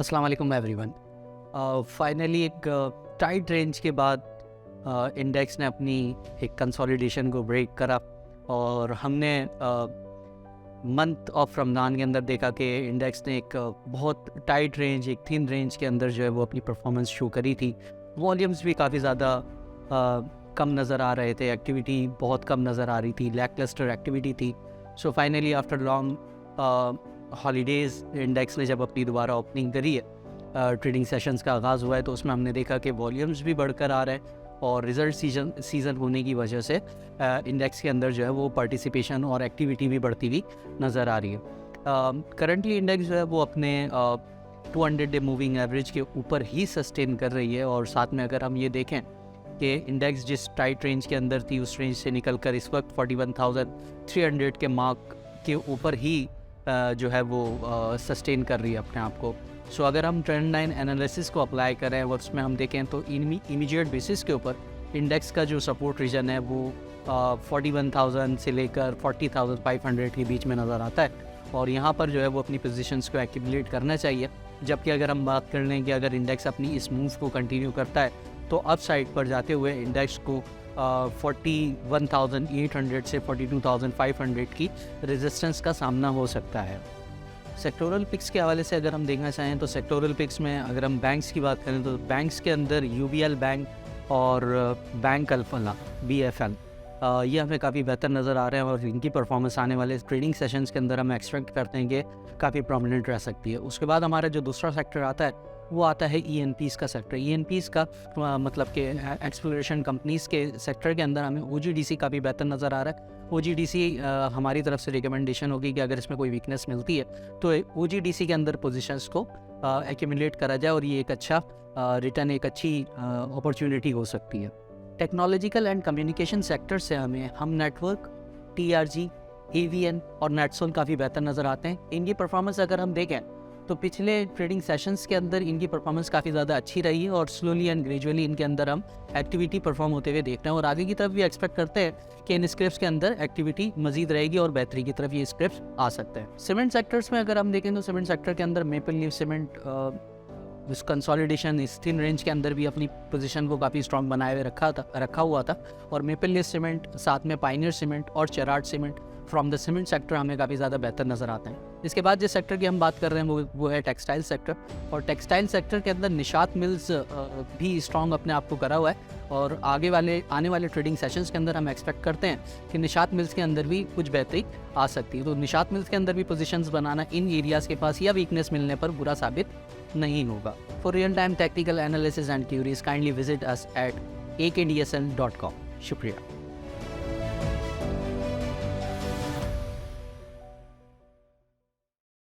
अस्सलाम वालेकुम everyone. Finally एक टाइट रेंज के बाद इंडेक्स ने अपनी एक कंसोलिडेशन को ब्रेक करा और हमने मंथ ऑफ रमज़ान के अंदर देखा कि इंडेक्स ने एक बहुत टाइट रेंज, एक थिन रेंज के अंदर जो है वो अपनी परफॉर्मेंस शो करी थी। वॉल्यूम्स भी काफ़ी ज़्यादा कम नज़र आ रहे थे, एक्टिविटी बहुत कम नज़र आ रही थी, लैकलस्टर एक्टिविटी थी। So finally after long holidays index ने जब अपनी दोबारा ओपनिंग करी है, ट्रेडिंग सेशंस का आगाज़ हुआ है, तो उसमें हमने देखा कि वॉल्यूम्स भी बढ़कर आ रहे हैं और रिज़ल्ट सीज़न होने की वजह से इंडेक्स के अंदर जो है वो पार्टिसिपेशन और एक्टिविटी भी बढ़ती हुई नज़र आ रही है। करंटली इंडेक्स जो है वो अपने 200 डे मूविंग एवरेज के ऊपर ही सस्टेन कर रही है और साथ में अगर हम ये देखें कि इंडेक्स जिस टाइट रेंज के अंदर थी उस रेंज से निकल कर इस वक्त 41,300 के मार्क के ऊपर ही जो है वो सस्टेन कर रही है अपने आप को। सो अगर हम ट्रेंड लाइन एनालिसिस को अप्लाई करें और उसमें हम देखें तो इमीडिएट बेसिस के ऊपर इंडेक्स का जो सपोर्ट रीजन है वो 41,000 से लेकर 40,500 के बीच में नज़र आता है और यहाँ पर जो है वो अपनी पोजीशंस को एक्यूमुलेट करना चाहिए। जबकि अगर हम बात कर लें कि अगर इंडेक्स अपनी इस मूव को कंटिन्यू करता है तो अप साइड पर जाते हुए इंडेक्स को 41,800 से 42,500 की रेजिस्टेंस का सामना हो सकता है। सेक्टोरल पिक्स के हवाले से अगर हम देखना चाहें तो सेक्टोरल पिक्स में अगर हम बैंक्स की बात करें तो बैंक्स के अंदर यूबीएल बैंक और बैंक अल्फला BFL ये हमें काफ़ी बेहतर नज़र आ रहे हैं और इनकी परफॉर्मेंस आने वाले ट्रेडिंग सेशंस के अंदर हम एक्सपेक्ट करते हैं कि काफ़ी प्रोमिनेंट रह सकती है। उसके बाद हमारा जो दूसरा सेक्टर आता है वो आता है ENPs का सेक्टर। ENPs का मतलब कि एक्सप्लोरेशन कंपनीज़ के सेक्टर के अंदर हमें OGDC काफ़ी बेहतर नज़र आ रहा है। OGDC हमारी तरफ से रिकमेंडेशन होगी कि अगर इसमें कोई वीकनेस मिलती है तो OGDC के अंदर पोजीशंस को एक्यूमुलेट करा जाए और ये एक अच्छा रिटर्न, एक अच्छी अपॉर्चुनिटी हो सकती है। टेक्नोलॉजिकल एंड कम्युनिकेशन सेक्टर से हम नेटवर्क, TRG, AVN और नेटसोन काफ़ी बेहतर नज़र आते हैं। इनकी परफॉर्मेंस अगर हम देखें तो पिछले ट्रेडिंग सेशंस के अंदर इनकी परफॉर्मेंस काफ़ी ज़्यादा अच्छी रही है और स्लोली एंड ग्रेजुअली इनके अंदर हम एक्टिविटी परफॉर्म होते हुए देख रहे हैं और आगे की तरफ भी एक्सपेक्ट करते हैं कि इन स्क्रिप्ट्स के अंदर एक्टिविटी मजीद रहेगी और बेहतरी की तरफ ये स्क्रिप्ट्स आ सकते हैं। सीमेंट सेक्टर्स में अगर हम देखें तो सीमेंट सेक्टर के अंदर मेपल लीफ सीमेंट इस कंसोलिडेशन, इस थिन रेंज के अंदर भी अपनी पोजीशन को काफ़ी स्ट्रॉन्ग बनाए हुए रखा हुआ था और मेपल लीफ सीमेंट, साथ में पायनियर सीमेंट और चेराड cement from the cement sector हमें काफ़ी ज़्यादा बेहतर नज़र आते हैं। इसके बाद जिस सेक्टर की हम बात कर रहे हैं वो है टेक्सटाइल सेक्टर और टेक्सटाइल सेक्टर के अंदर निशात मिल्स भी स्ट्रॉन्ग अपने आप को करा हुआ है और आने वाले ट्रेडिंग सेशंस के अंदर हम एक्सपेक्ट करते हैं कि निशात मिल्स के अंदर भी कुछ बेहतरी आ सकती है। तो निशात मिल्स के अंदर भी पोजीशंस बनाना इन एरियाज़ के पास या वीकनेस मिलने पर बुरा साबित नहीं होगा। For real time technical analysis and queries kindly visit us at akdsl.com। शुक्रिया।